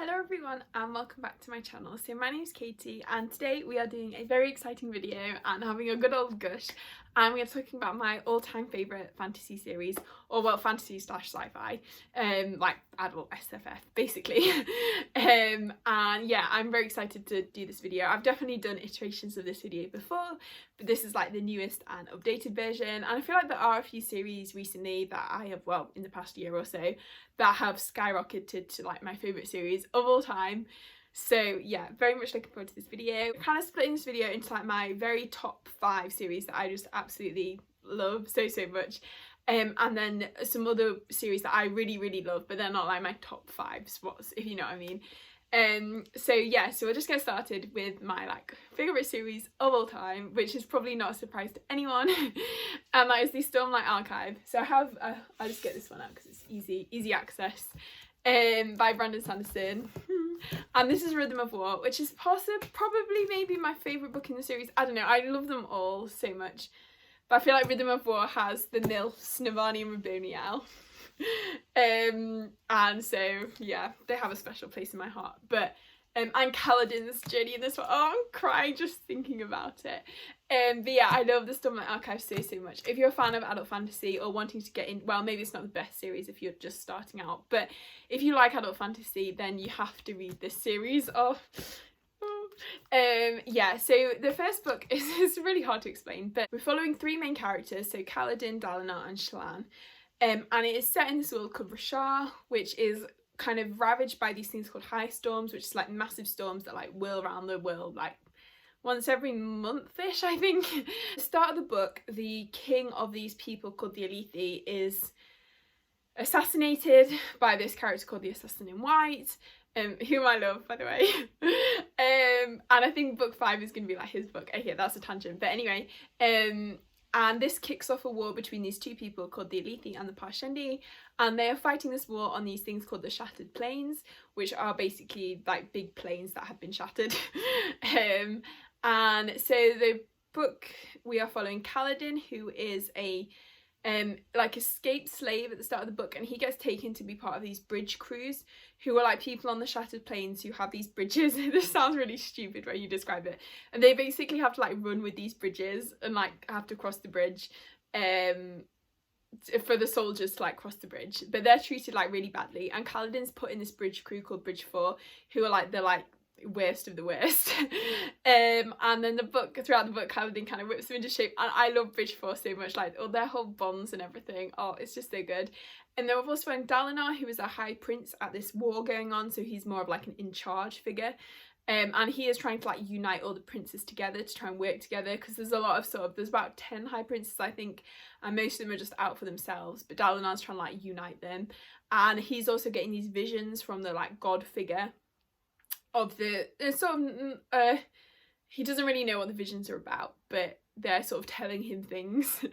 Hello everyone and welcome back to my channel. So my name is Katie and today we are doing a very exciting video and having a good old gush, and we are talking about my all-time favourite fantasy series, or well, fantasy / sci-fi, like adult SFF basically. And yeah, I'm very excited to do this video. I've definitely done iterations of this video before, but this is like the newest and updated version, and I feel like there are a few series recently that I have, well, in the past year or so, that have skyrocketed to like my favourite series of all time. So yeah, very much looking forward to this video. I'm kind of splitting this video into like my very top 5 series that I just absolutely love so much, and then some other series that I really love, but they're not like my top 5 spots, if you know what I mean. So yeah, so we'll just get started with my like favourite series of all time, which is probably not a surprise to anyone, and that is the Stormlight Archive. So I have, I'll just get this one out because it's easy access, by Brandon Sanderson. And this is Rhythm of War, which is probably maybe my favourite book in the series. I don't know, I love them all so much, but I feel like Rhythm of War has the nilfs Navani and Raboniel. And so yeah, they have a special place in my heart. But and Kaladin's journey in this one, oh, I'm crying just thinking about it. But yeah, I love the Stormlight Archive so much. If you're a fan of adult fantasy or wanting to get in, well, maybe it's not the best series if you're just starting out, but if you like adult fantasy, then you have to read this series of. Yeah, so the first book is really hard to explain, but we're following 3 main characters, so Kaladin, Dalinar and Shallan. And it is set in this world called Rashar, which is kind of ravaged by these things called high storms, which is like massive storms that like whirl around the world like once every month-ish, I think. At the start of the book, the king of these people called the Alethi is assassinated by this character called the Assassin in White, whom I love, by the way. And I think book 5 is going to be like his book. Okay, that's a tangent, but anyway, and this kicks off a war between these 2 people called the Alethi and the Parshendi, and they are fighting this war on these things called the Shattered Plains, which are basically like big plains that have been shattered. And so the book, we are following Kaladin, who is a like escaped slave at the start of the book, and he gets taken to be part of these bridge crews who are like people on the Shattered Plains who have these bridges. This sounds really stupid when you describe it, and they basically have to like run with these bridges and like have to cross the bridge for the soldiers to like cross the bridge, but they're treated like really badly, and Kaladin's put in this bridge crew called Bridge 4, who are like the worst of the worst. And then throughout the book, Kaladin kind of whips them into shape, and I love Bridge 4 so much, like all their whole bonds and everything. Oh, it's just so good. And then we've also found Dalinar, who is a high prince at this war going on, so he's more of like an in-charge figure, and he is trying to like unite all the princes together to try and work together, because there's a lot of there's about 10 high princes, I think, and most of them are just out for themselves, but Dalinar's trying to like unite them. And he's also getting these visions from the like god figure of the he doesn't really know what the visions are about, but they're sort of telling him things.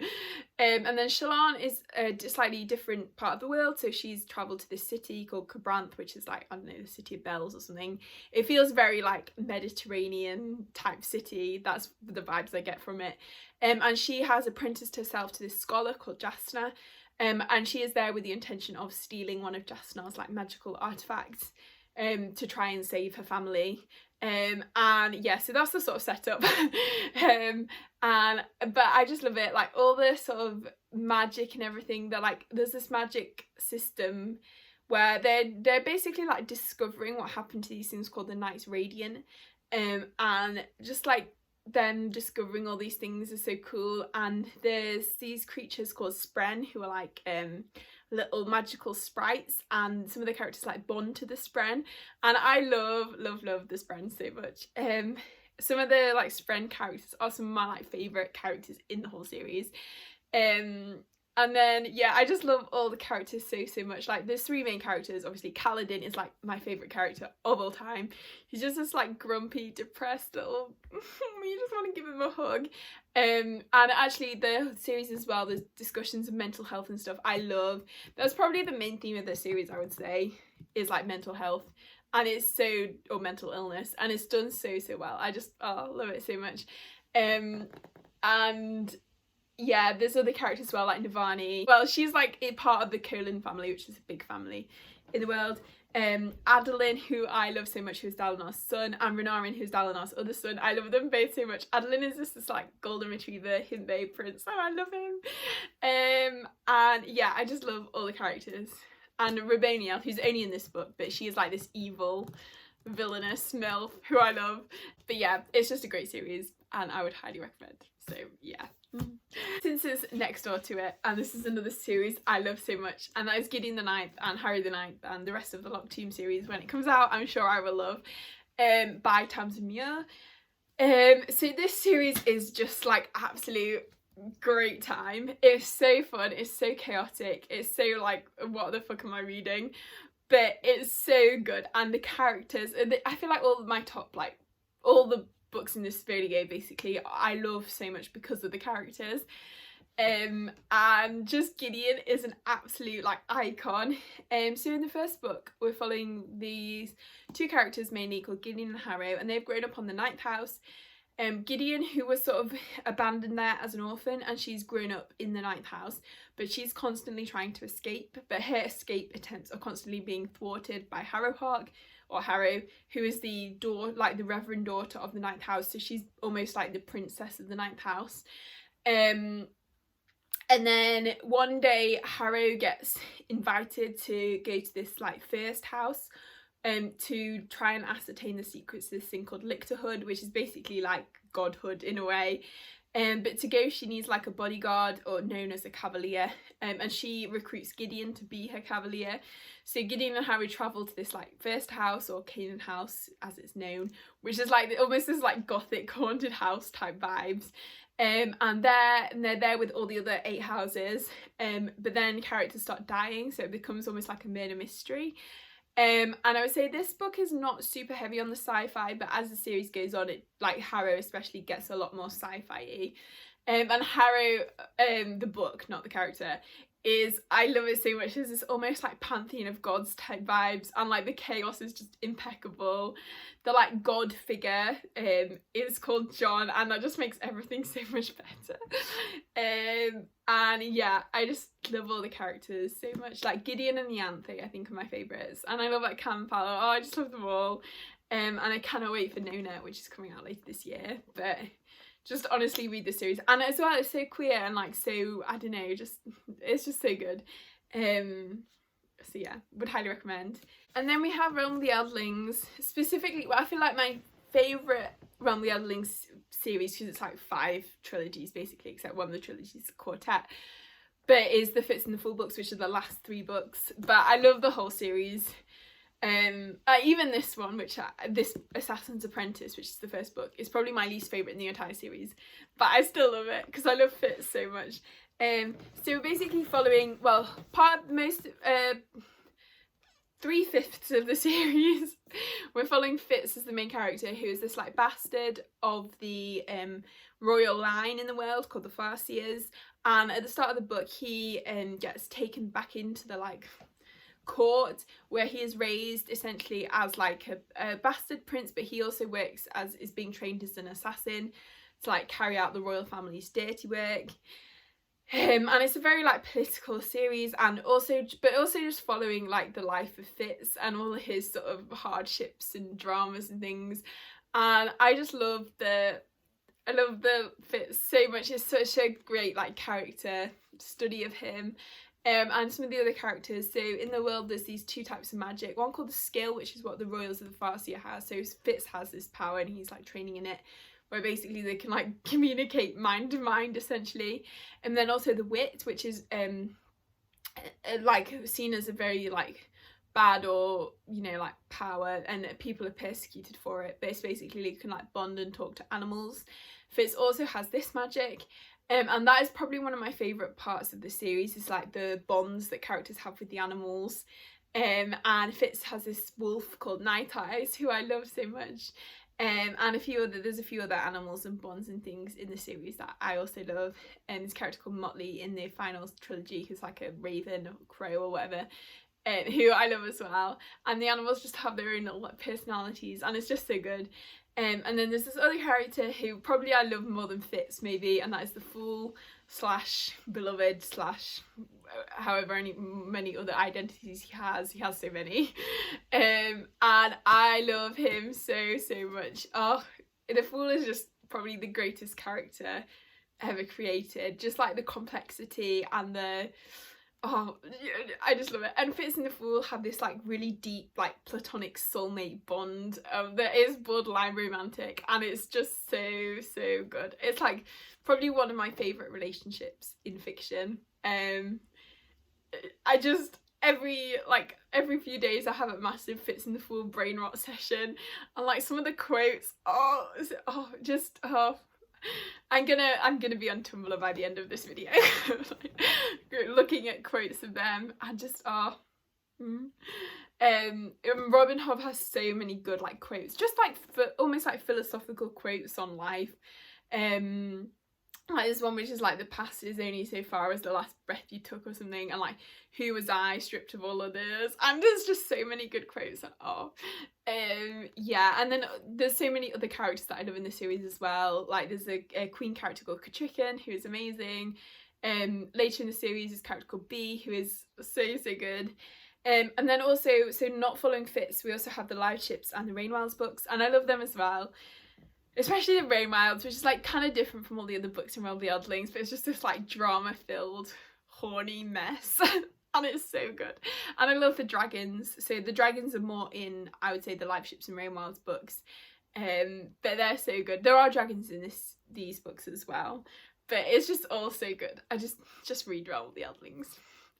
And then Shallan is a slightly different part of the world, so she's travelled to this city called Cabranth, which is like, I don't know, the city of bells or something. It feels very like Mediterranean type city, that's the vibes I get from it. And she has apprenticed herself to this scholar called Jasna, and she is there with the intention of stealing one of Jasna's like magical artefacts, to try and save her family. And yeah, so that's the sort of setup. But I just love it, like all the sort of magic and everything. They're like, there's this magic system where they're basically like discovering what happened to these things called the Knights Radiant, and just like them discovering all these things is so cool. And there's these creatures called Spren who are like little magical sprites, and some of the characters like bond to the Spren, and I love the Spren so much. Some of the like Spren characters are some of my like favourite characters in the whole series. And then yeah, I just love all the characters so much. Like there's 3 main characters. Obviously Kaladin is like my favourite character of all time. He's just this like grumpy, depressed little you just want to give him a hug. And actually the series as well, there's discussions of mental health and stuff. I love, that's probably the main theme of the series, I would say, is like mental health, and it's or mental illness, and it's done so well. I just love it so much. And yeah, there's other characters as well, like Navani. Well, she's like a part of the Colin family, which is a big family in the world. Adeline, who I love so much, who's Dalinar's son, and Renarin, who's Dalinar's other son. I love them both so much. Adeline is just this like golden retriever himbo prince, oh I love him. And yeah, I just love all the characters. And Raboniel, who's only in this book, but she is like this evil villainous MILF who I love. But yeah, it's just a great series and I would highly recommend. So yeah. Since it's next door to it, and this is another series I love so much, and that is Gideon the Ninth and Harry the Ninth and the rest of the Locked Tomb series. When it comes out, I'm sure I will love, by Tamsin Muir. So this series is just like absolute great time. It's so fun, it's so chaotic, it's so like, what the fuck am I reading? But it's so good, and the characters, I feel like all of my top, like all the books in this video basically I love so much because of the characters, and just Gideon is an absolute like icon. So in the first book we're following these two characters mainly called Gideon and Harrow, and they've grown up on the Ninth House. Gideon, who was sort of abandoned there as an orphan, and she's grown up in the Ninth House, but she's constantly trying to escape, but her escape attempts are constantly being thwarted by Harrowhark, or Harrow, who is the reverend daughter of the Ninth House, so she's almost like the princess of the Ninth House. And then one day Harrow gets invited to go to this like first house to try and ascertain the secrets of this thing called lictorhood, which is basically like godhood in a way. But to go she needs like a bodyguard, or known as a cavalier, and she recruits Gideon to be her cavalier. So Gideon and Harry travel to this like first house, or Canaan house as it's known, which is like almost this like gothic haunted house type vibes. And they're there with all the other 8 houses, but then characters start dying, so it becomes almost like a murder mystery. And I would say this book is not super heavy on the sci-fi, but as the series goes on, it like Harrow especially gets a lot more sci-fi-y. And Harrow, the book, not the character, is, I love it so much. There's this almost like pantheon of gods type vibes, and like the chaos is just impeccable. The like god figure is called John, and that just makes everything so much better. And yeah, I just love all the characters so much. Like Gideon and the Anthe I think are my favourites, and I love like Campbell. Oh, I just love them all. And I cannot wait for Nona, which is coming out later this year. But just honestly read this series, and as well it's so queer and like so, I don't know, just it's just so good. So yeah, would highly recommend. And then we have Realm of the Elderlings. Specifically, well, I feel like my favourite Realm of the Elderlings series, because it's like 5 trilogies basically, except one of the trilogies is a quartet, but is the Fitz and the Fool books, which are the last 3 books. But I love the whole series. Even this one, which this Assassin's Apprentice, which is the first book, is probably my least favourite in the entire series, but I still love it because I love Fitz so much. So we're basically following, well, most 3/5 of the series we're following Fitz as the main character, who is this like bastard of the royal line in the world called the Farseers, and at the start of the book he gets taken back into the like court, where he is raised essentially as like a bastard prince, but he also works as, is being trained as an assassin to like carry out the royal family's dirty work. And it's a very like political series, and also just following like the life of Fitz and all of his sort of hardships and dramas and things. And I just love the Fitz so much. It's such a great like character study of him. And some of the other characters. So in the world there's these 2 types of magic, one called the skill, which is what the royals of the Farseer has. So Fitz has this power and he's like training in it, where basically they can like communicate mind to mind essentially. And then also the wit, which is like seen as a very like bad, or you know, like power, and people are persecuted for it, but it's basically you can like bond and talk to animals. Fitz also has this magic. And that is probably one of my favourite parts of the series, is like the bonds that characters have with the animals. And Fitz has this wolf called Night Eyes, who I love so much. And there's a few other animals and bonds and things in the series that I also love. And this character called Motley in the final trilogy, who's like a raven or crow or whatever. who I love as well, and the animals just have their own little like personalities, and it's just so good. And then there's this other character who probably I love more than Fitz maybe, and that is the fool slash beloved slash however many other identities he has so many. And I love him so much. Oh, the fool is just probably the greatest character ever created, just like the complexity and the I just love it. And Fitz and the Fool have this like really deep like platonic soulmate bond that is borderline romantic, and it's just so good. It's like probably one of my favourite relationships in fiction. I just every few days I have a massive Fitz and the Fool brain rot session, and like some of the quotes I'm gonna be on Tumblr by the end of this video like, looking at quotes of them, and just Robin Hobb has so many good like quotes, just like almost like philosophical quotes on life. Like there's one which is like the past is only so far as the last breath you took or something, and like who was I stripped of all others, and there's just so many good quotes. Yeah, and then there's so many other characters that I love in the series as well. Like there's a queen character called Katrican who is amazing. Later in the series is a character called Bee who is so good. And then also, so not following Fitz, we also have the Live Ships and the Rainwilds books, and I love them as well. Especially the Rainwilds, which is like kind of different from all the other books in Realm of the Elderlings, but it's just this like drama-filled, horny mess. And it's so good. And I love the dragons. So the dragons are more in, I would say, the Live Ships and Rainwilds books. But they're so good. There are dragons in these books as well. But it's just all so good. I just read Realm of the Elderlings.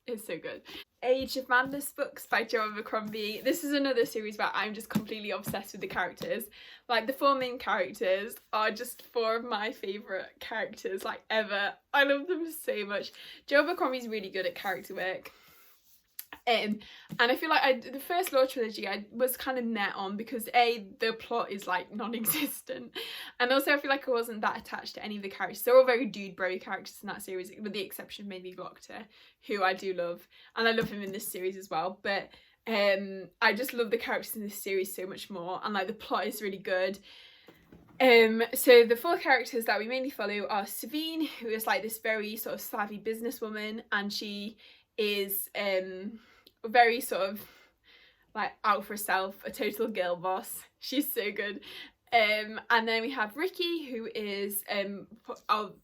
It's so good. Age of Madness books by Jo Abercrombie. This is another series where I'm just completely obsessed with the characters. Like the 4 main characters are just 4 of my favourite characters like ever. I love them so much. Jo Abercrombie's really good at character work. And I feel like the first Law trilogy I was kind of net on because the plot is like non-existent, and also I feel like I wasn't that attached to any of the characters. They're all very dude bro characters in that series, with the exception of maybe Glocter, who I do love, and I love him in this series as well. But I just love the characters in this series so much more, and like the plot is really good. So the 4 characters that we mainly follow are Savine, who is like this very sort of savvy businesswoman, and she is very sort of like out for herself, a total girl boss. She's so good. And then we have Ricky, who is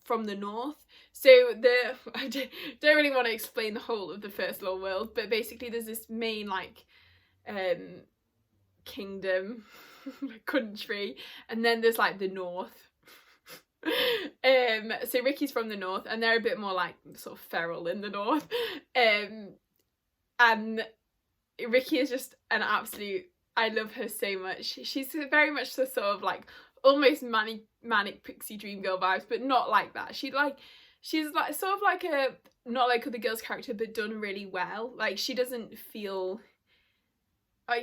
from the north. So I don't really want to explain the whole of the First Law world, but basically there's this main like kingdom country, and then there's like the north. So Ricky's from the north, and they're a bit more like sort of feral in the north. And Ricky is just an absolute, I love her so much. She's very much the sort of like almost manic pixie dream girl vibes, but not like that. She's like sort of like a not like other girls character, but done really well. Like she doesn't feel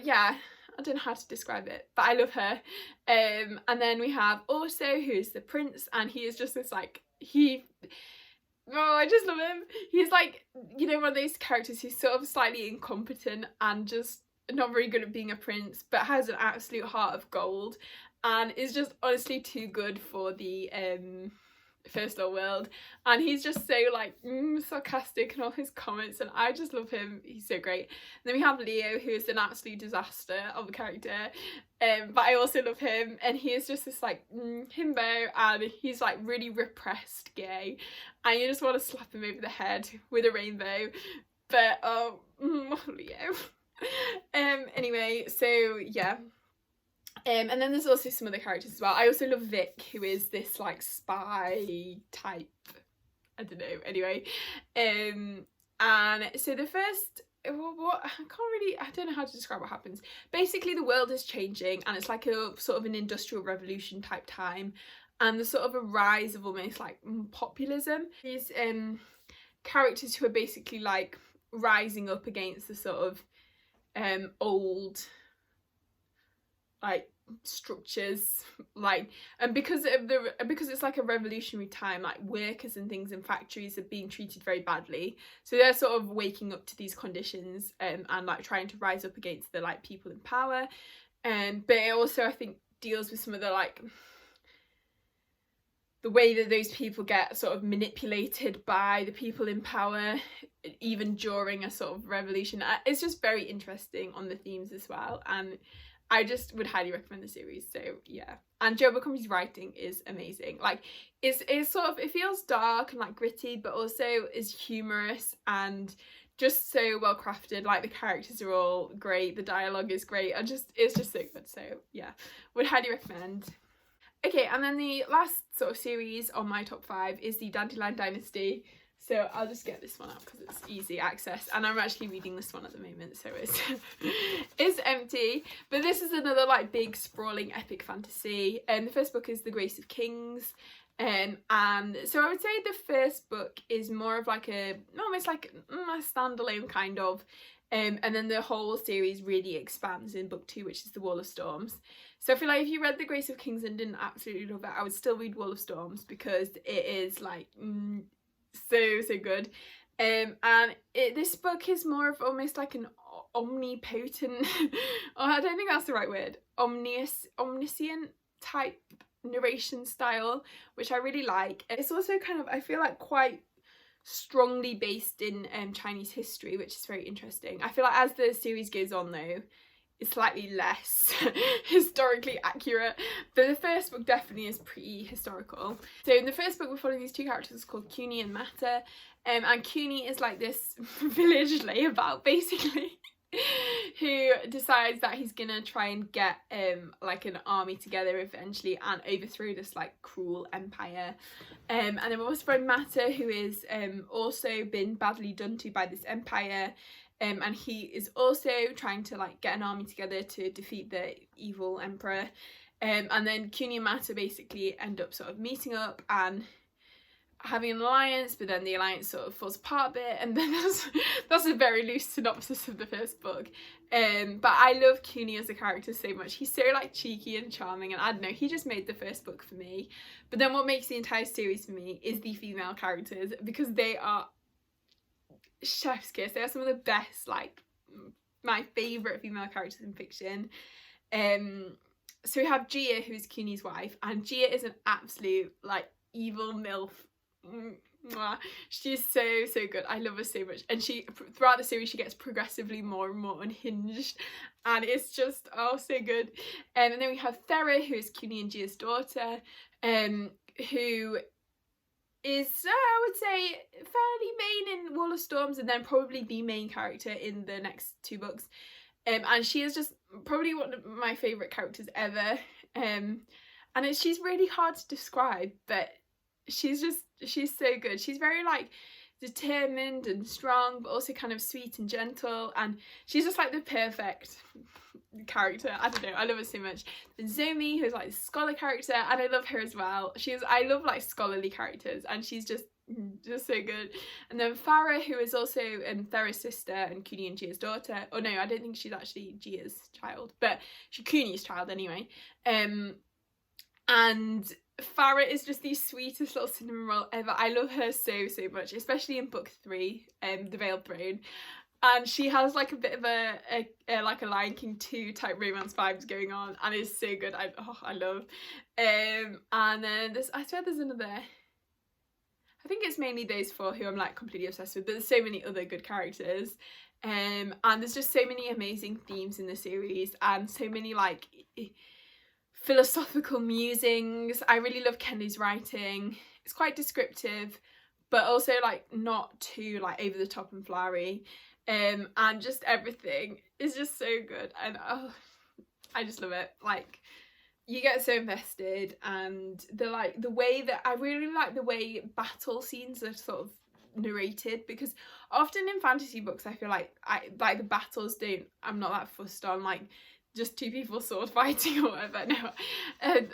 yeah, I don't know how to describe it, but I love her. And then we have Orso, who's the prince, and he is just this like I just love him. He's like, you know, one of those characters who's sort of slightly incompetent and just not very good at being a prince, but has an absolute heart of gold, and is just honestly too good for the First Law world. And he's just so like sarcastic in all his comments, and I just love him. He's so great. And then we have Leo, who is an absolute disaster of a character, but I also love him, and he is just this like himbo, and he's like really repressed gay, and you just want to slap him over the head with a rainbow. But Leo. Anyway, so yeah. And then there's also some other characters as well. I also love Vic, who is this like spy type, I don't know, anyway. And so the first, I don't know how to describe what happens. Basically the world is changing, and it's like a sort of an industrial revolution type time, and there's sort of a rise of almost like populism. These characters who are basically like rising up against the sort of old like structures, like, and because it's like a revolutionary time, like workers and things in factories are being treated very badly, so they're sort of waking up to these conditions, and like trying to rise up against the like people in power. But it also, I think, deals with some of the like the way that those people get sort of manipulated by the people in power, even during a sort of revolution. It's just very interesting on the themes as well, and I just would highly recommend the series. So yeah, and Joe Abercrombie's writing is amazing. Like it's sort of, it feels dark and like gritty, but also is humorous and just so well crafted. Like the characters are all great, the dialogue is great, and it's just so good. So yeah, would highly recommend. Okay, and then the last sort of series on my top 5 is the Dandelion Dynasty. So I'll just get this one up because it's easy access, and I'm actually reading this one at the moment, so it's empty. But this is another like big sprawling epic fantasy, and the first book is The Grace of Kings. And so I would say the first book is more of like almost like a standalone kind of, and then the whole series really expands in book 2, which is The Wall of Storms. So I feel like if you read The Grace of Kings and didn't absolutely love it, I would still read Wall of Storms, because it is like so good. And this book is more of almost like an omnipotent I don't think that's the right word, omniscient type narration style, which I really like. It's also kind of, I feel like, quite strongly based in Chinese history, which is very interesting. I feel like as the series goes on though, it's slightly less historically accurate, but the first book definitely is pretty historical. So in the first book we're following these two characters called Cuny and Mata, and Cuny is like this village layabout basically who decides that he's gonna try and get like an army together eventually and overthrow this like cruel empire. And then we've also got Mata, who is also been badly done to by this empire. And he is also trying to like get an army together to defeat the evil emperor. And then Cuny and Mata basically end up sort of meeting up and having an alliance, but then the alliance sort of falls apart a bit, and then that's a very loose synopsis of the first book. But I love Cuny as a character so much. He's so like cheeky and charming, and I don't know, he just made the first book for me. But then what makes the entire series for me is the female characters, because they are chef's kiss. They are some of the best, like my favourite female characters in fiction. So we have Gia, who's Cuny's wife, and Gia is an absolute like evil MILF. She's so good. I love her so much, and she, throughout the series, she gets progressively more and more unhinged, and it's just so good. And then we have Thera, who is Cuny and Gia's daughter, who is I would say fairly main in Wall of Storms, and then probably the main character in the next 2 books. And she is just probably one of my favourite characters ever. And she's really hard to describe, but she's so good. She's very like determined and strong, but also kind of sweet and gentle, and she's just like the perfect character. I don't know, I love her so much. And Zomi, who's like a scholar character, and I love her as well. I love like scholarly characters, and she's just so good. And then Farah, who is also Thera's sister and Cuny and Gia's daughter. Oh no, I don't think she's actually Gia's child, but she's Cuny's child anyway. And Farah is just the sweetest little cinnamon roll ever. I love her so much, especially in book 3, The Veiled Throne. And she has like a bit of a like a Lion King 2 type romance vibes going on, and it's so good. I love. And then I swear there's another. I think it's mainly those 4 who I'm like completely obsessed with, but there's so many other good characters. And there's just so many amazing themes in the series, and so many like philosophical musings. I really love Kenley's writing. It's quite descriptive, but also like not too like over the top and flowery. And just everything is just so good, and I just love it. Like, you get so invested, and the way that I really like the way battle scenes are sort of narrated, because often in fantasy books I feel like the battles I'm not that fussed on, like just 2 people sword fighting or whatever. No,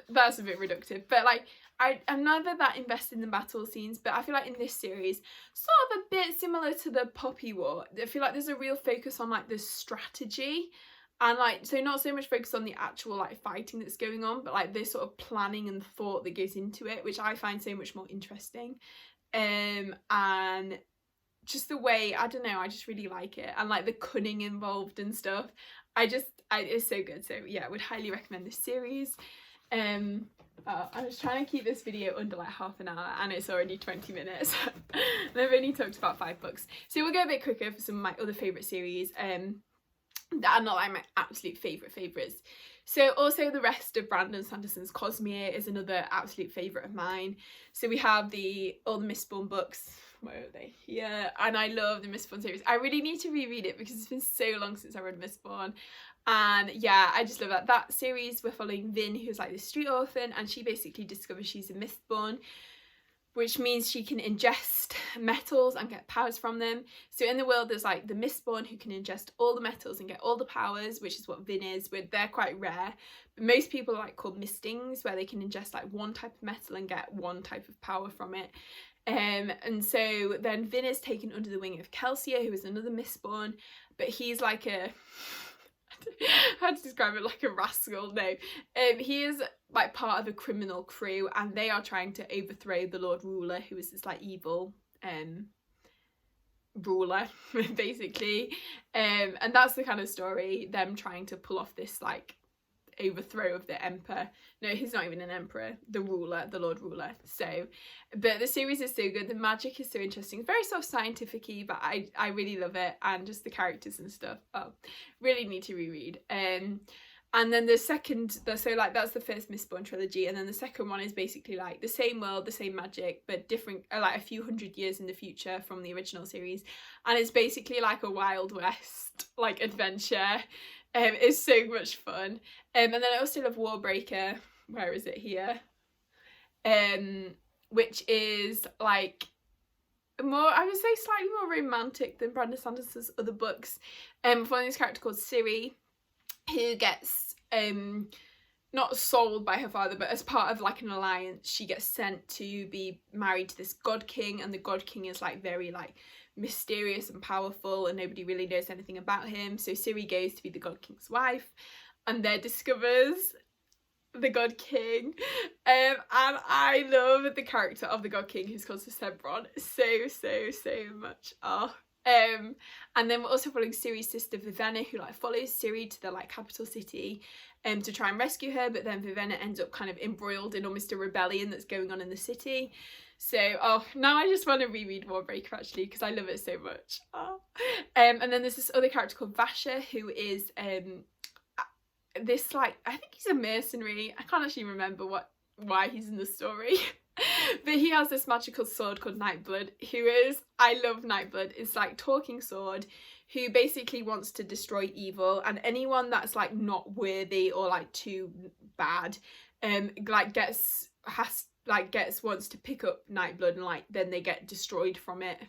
that's a bit reductive, but like I'm never that invested in the battle scenes. But I feel like in this series, sort of a bit similar to the Poppy War, I feel like there's a real focus on like the strategy And like, so not so much focus on the actual like fighting that's going on, but like this sort of planning and thought that goes into it, which I find so much more interesting. And just the way, I don't know, I just really like it, and like the cunning involved and stuff. It's so good. So yeah, I would highly recommend this series. I was trying to keep this video under like half an hour, and it's already 20 minutes. And I've only talked about 5 books, so we'll go a bit quicker for some of my other favourite series that are not like my absolute favourites. So also the rest of Brandon Sanderson's Cosmere is another absolute favourite of mine. So we have all the Mistborn books. Where are they? Here. And I love the Mistborn series. I really need to reread it because it's been so long since I read Mistborn. And yeah, I just love that. That series, we're following Vin, who's like this street orphan, and she basically discovers she's a Mistborn, which means she can ingest metals and get powers from them. So in the world, there's like the Mistborn who can ingest all the metals and get all the powers, which is what Vin is. They're quite rare. But most people are like called Mistings, where they can ingest like one type of metal and get one type of power from it. And so then Vin is taken under the wing of Kelsier, who is another Mistborn, but he's like a... how to describe it, like a rascal? No, he is like part of a criminal crew, and they are trying to overthrow the Lord Ruler, who is this like evil ruler basically, and that's the kind of story, them trying to pull off this like overthrow of the emperor. No, he's not even an emperor, the ruler, the Lord Ruler. So but the series is so good, the magic is so interesting, very sort of scientific-y, but I really love it, and just the characters and stuff. Oh, really need to reread. And then the second, so like that's the first Mistborn trilogy, and then the second one is basically like the same world, the same magic, but different, like a few hundred years in the future from the original series, and it's basically like a Wild West like adventure. It's so much fun. And then I also love Warbreaker. Where is it? Here. Which is like more, I would say slightly more romantic than Brandon Sanderson's other books. Following this character called Ciri, who gets not sold by her father, but as part of like an alliance, she gets sent to be married to this god king, and the god king is like very like mysterious and powerful, and nobody really knows anything about him. So Ciri goes to be the god king's wife, and there discovers the god king, and I love the character of the god king, who's called Sebron, so much. And then we're also following Ciri's sister Vivenna, who like follows Ciri to the like capital city to try and rescue her, but then Vivenna ends up kind of embroiled in almost a rebellion that's going on in the city. So now I just want to reread Warbreaker actually, because I love it so much. And then there's this other character called Vasher, who is this like, I think he's a mercenary. I can't actually remember why he's in the story. But he has this magical sword called Nightblood, who is, I love Nightblood, it's like talking sword, who basically wants to destroy evil, and anyone that's like not worthy or like too bad wants to pick up Nightblood, and like then they get destroyed from it.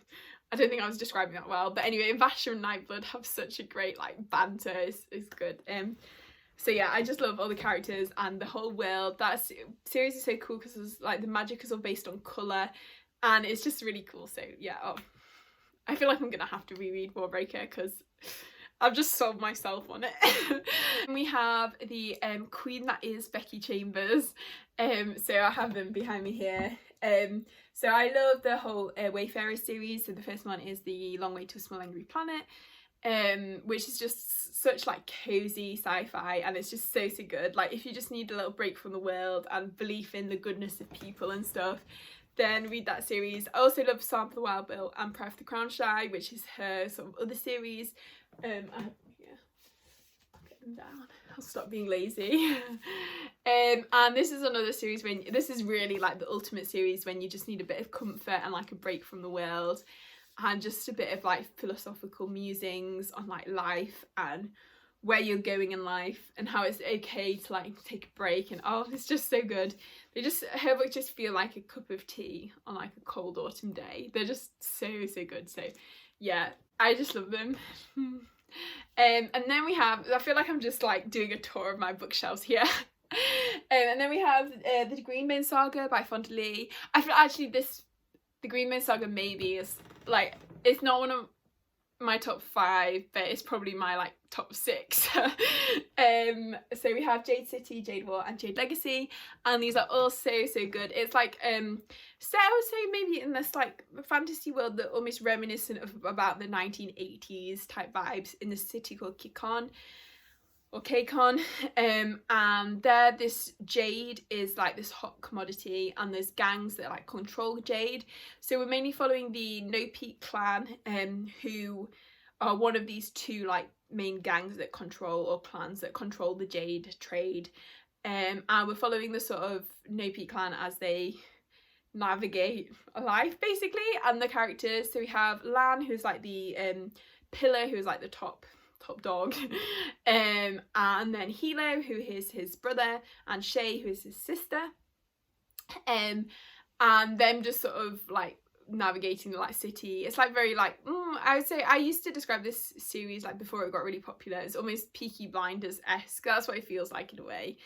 I don't think I was describing that well, but anyway, Vasher and Nightblood have such a great like banter. It's good. So yeah, I just love all the characters and the whole world. That series is so cool because like the magic is all based on colour, and it's just really cool. So yeah, I feel like I'm gonna have to reread Warbreaker because I've just sold myself on it. And we have the queen that is Becky Chambers. So I have them behind me here. So I love the whole Wayfarers series. So the first one is The Long Way to a Small Angry Planet, which is just such like cozy sci-fi, and it's just so good. Like if you just need a little break from the world and belief in the goodness of people and stuff, then read that series. I also love Psalm for the Wild Bill and Prayer for the Crown Shy, which is her sort of other series. I'll get them down. I'll stop being lazy. And this is another series this is really like the ultimate series when you just need a bit of comfort and like a break from the world, and just a bit of like philosophical musings on like life and where you're going in life and how it's okay to like take a break. And it's just so good. Her books just feel like a cup of tea on like a cold autumn day. They're just so good. So yeah, I just love them. And then we have, I feel like I'm just like doing a tour of my bookshelves here. And then we have the Greenbane Saga by Fonda Lee. I feel actually the Greenbane Saga maybe is like, it's not one of, my top 5, but it's probably my like top 6. So we have Jade City, Jade War and Jade Legacy, and these are all so good. It's like set, I would say, maybe in this like fantasy world that almost reminiscent of about the 1980s type vibes, in this city called Kikon or Kcon, and there this jade is like this hot commodity, and there's gangs that like control jade. So we're mainly following the No Peak clan, who are one of these 2 like main gangs that control, or clans that control, the jade trade, and we're following the sort of No Peak clan as they navigate life basically, and the characters. So we have Lan, who's like the pillar, who's like the top dog, and then Hilo, who is his brother, and Shay, who is his sister, and them just sort of like navigating the like city. It's like very like I would say, I used to describe this series like before it got really popular, it's almost Peaky Blinders-esque. That's what it feels like in a way.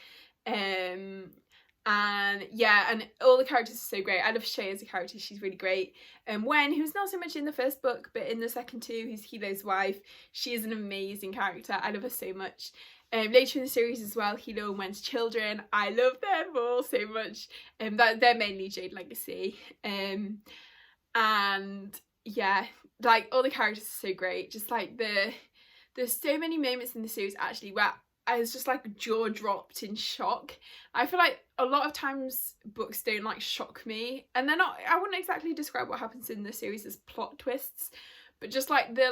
And yeah, and all the characters are so great. I love Shay as a character, she's really great. And Wen, who's not so much in the first book, but in the second 2, who's Hilo's wife, she is an amazing character. I love her so much. Later in the series as well, Hilo and Wen's children, I love them all so much. They're mainly Jade Legacy. And yeah, like all the characters are so great. Just like there's so many moments in the series actually where I was just like jaw dropped in shock. I feel like a lot of times books don't like shock me, and they're not, I wouldn't exactly describe what happens in the series as plot twists, but just like the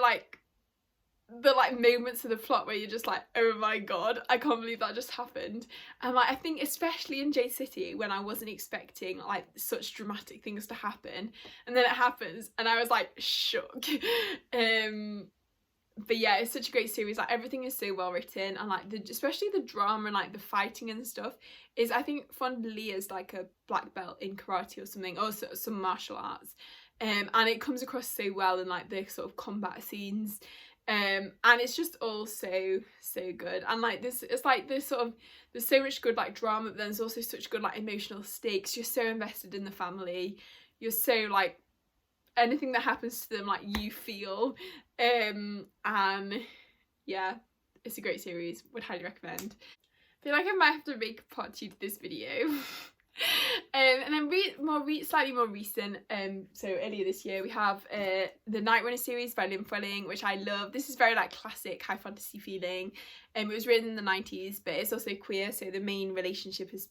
moments of the plot where you're just like, oh my god, I can't believe that just happened. And like I think especially in Jade City, when I wasn't expecting like such dramatic things to happen, and then it happens and I was like shook. But yeah, it's such a great series. Like everything is so well written, and like especially the drama and like the fighting and stuff is, I think Fond Leah's like a black belt in karate or something, or some martial arts, and it comes across so well in like the sort of combat scenes, and it's just all so good. And like this, it's like this sort of, there's so much good like drama, but then there's also such good like emotional stakes. You're so invested in the family, you're so like, anything that happens to them like you feel, and yeah, it's a great series, would highly recommend. I feel like I might have to make a part 2 to this video. And then slightly more recent, so earlier this year we have the Nightrunner series by Lynn Frelling, which I love. This is very like classic high fantasy feeling. It was written in the 90s, but it's also queer, so the main relationship is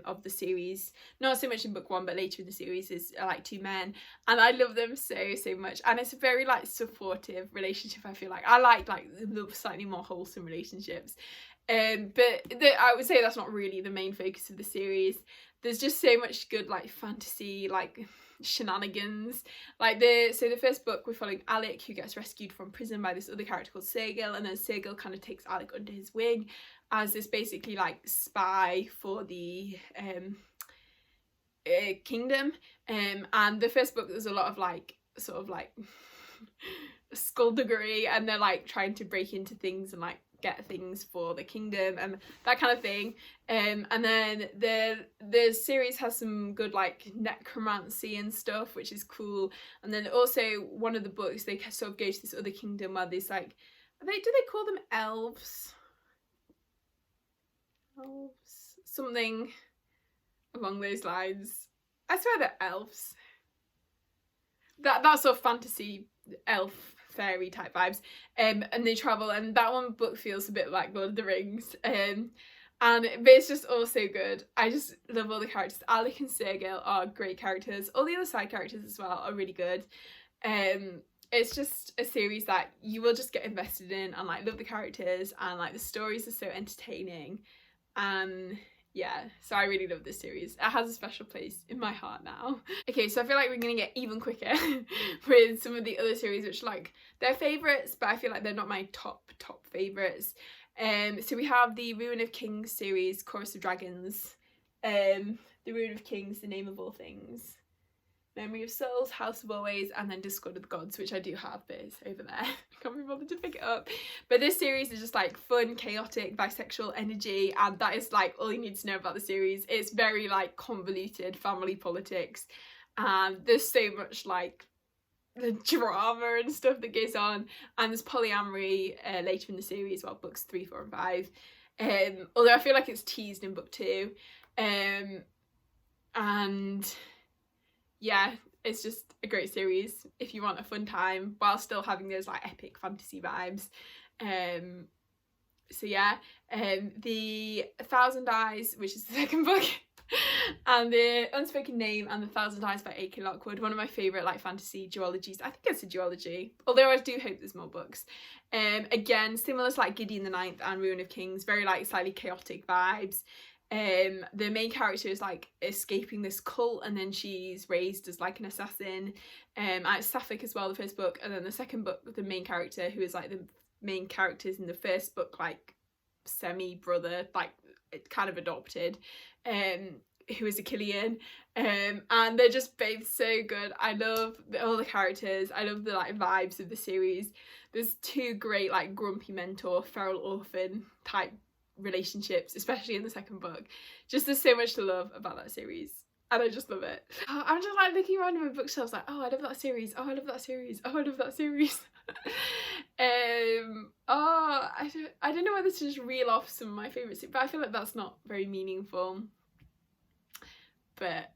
of the series, not so much in book 1 but later in the series, is like 2 men, and I love them so much. And it's a very like supportive relationship. I feel like I like the slightly more wholesome relationships, but I would say that's not really the main focus of the series. There's just so much good like fantasy like shenanigans. Like the first book we're following Alec, who gets rescued from prison by this other character called Sergil, and then Sergil kind of takes Alec under his wing as this basically like spy for the kingdom. And the first book there's a lot of like sort of like skullduggery, and they're like trying to break into things and like get things for the kingdom and that kind of thing. And then the series has some good like necromancy and stuff, which is cool. And then also one of the books, they sort of go to this other kingdom where there's like, do they call them elves? Something along those lines. I swear they're elves. That sort of fantasy elf fairy type vibes, and they travel, and that one book feels a bit like Lord of the Rings, but it's just all so good. I just love all the characters. Alec and Sergil are great characters. All the other side characters as well are really good. It's just a series that you will just get invested in and like love the characters, and like the stories are so entertaining, and yeah, so I really love this series. It has a special place in my heart now. Okay, so I feel like we're gonna get even quicker with some of the other series, which like they're favourites, but I feel like they're not my top favourites. So we have the Ruin of Kings series, Chorus of Dragons, the Ruin of Kings, The Name of All Things, Memory of Souls, House of Always, and then Discord of the Gods, which I do have, but it's over there. I can't be bothered to pick it up. But this series is just like fun, chaotic, bisexual energy, and that is like all you need to know about the series. It's very like convoluted family politics, and there's so much like the drama and stuff that goes on, and there's polyamory later in the series, well, books 3, 4 and 5, although I feel like it's teased in book 2, and yeah, it's just a great series if you want a fun time while still having those like epic fantasy vibes. So yeah, the Thousand Eyes, which is the second book, and the Unspoken Name and the Thousand Eyes by A.K. Lockwood, one of my favourite like fantasy duologies. I think it's a duology, although I do hope there's more books. Again, similar to like Gideon the Ninth and Ruin of Kings, very like slightly chaotic vibes. The main character is like escaping this cult, and then she's raised as like an assassin. It's sapphic as well, the first book, and then the second book, the main character, who is like the main characters in the first book, like semi-brother, like kind of adopted, who is a Killian, and they're just both so good. I love all the characters, I love the like vibes of the series. There's 2 great like grumpy mentor, feral orphan type relationships, especially in the second book. Just there's so much to love about that series, and I just love it. I'm just like looking around in my bookshelves like, oh, I love that series, oh, I love that series, oh, I love that series. Oh, I don't know whether to just reel off some of my favourites, but I feel like that's not very meaningful. But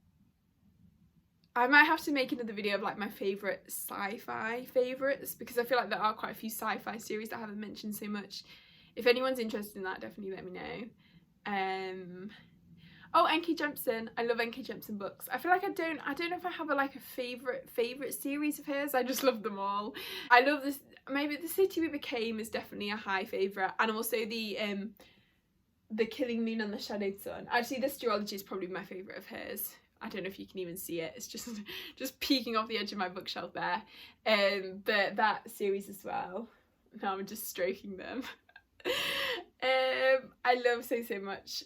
I might have to make another video of like my favourite sci-fi favourites, because I feel like there are quite a few sci-fi series that I haven't mentioned so much. If anyone's interested in that, definitely let me know. Oh, N.K. Jemisin. I love N.K. Jemisin books. I feel like I don't know if I have a favourite series of hers. I just love them all. I love this. Maybe The City We Became is definitely a high favourite, and also the Killing Moon and the Shadowed Sun. Actually, this duology is probably my favourite of hers. I don't know if you can even see it. It's just peeking off the edge of my bookshelf there. But that series as well. Now I'm just stroking them. I love so much.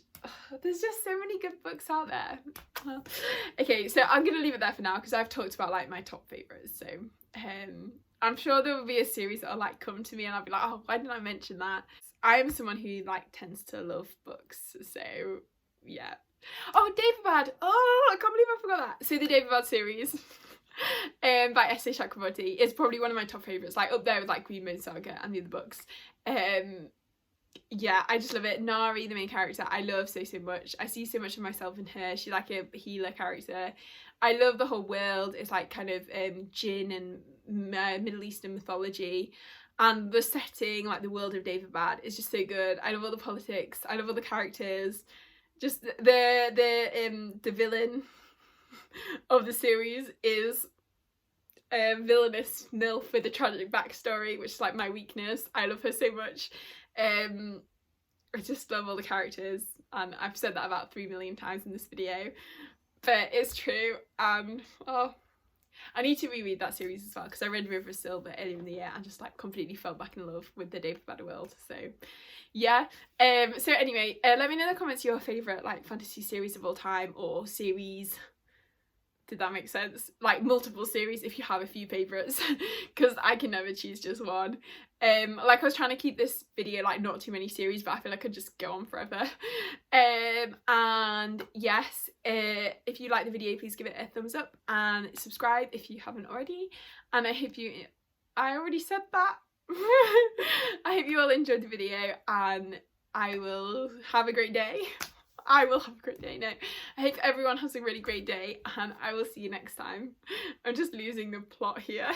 There's just so many good books out there. Well, okay, so I'm gonna leave it there for now, because I've talked about like my top favourites. So I'm sure there will be a series that'll like come to me and I'll be like, oh, why didn't I mention that? I am someone who like tends to love books, so yeah. Oh, daevabad. Oh, I can't believe I forgot that. So the daevabad series by S.A. Chakraborty is probably one of my top favourites, like up there with like Green Moon Saga and the other books. Yeah, I just love it. Nari, the main character, I love so much. I see so much of myself in her. She's like a healer character. I love the whole world. It's like kind of Jinn and Middle Eastern mythology, and the setting, like the world of daevabad, is just so good. I love all the politics. I love all the characters. Just the villain of the series is a villainous MILF with a tragic backstory, which is like my weakness. I love her so much. I just love all the characters, and I've said that about 3 million times in this video, but it's true. And oh, I need to reread that series as well, because I read River of Silver earlier in the year and just like completely fell back in love with the daevabad world. So yeah, so anyway, let me know in the comments your favourite like fantasy series of all time, or series. Did that make sense? Like multiple series if you have a few favourites, because I can never choose just one. Like I was trying to keep this video like not too many series, but I feel like I could just go on forever. And yes, if you like the video, please give it a thumbs up and subscribe if you haven't already. And I hope I already said that. I hope you all enjoyed the video, and I will have a great day. I will have a great day. No, I hope everyone has a really great day, and I will see you next time. I'm just losing the plot here.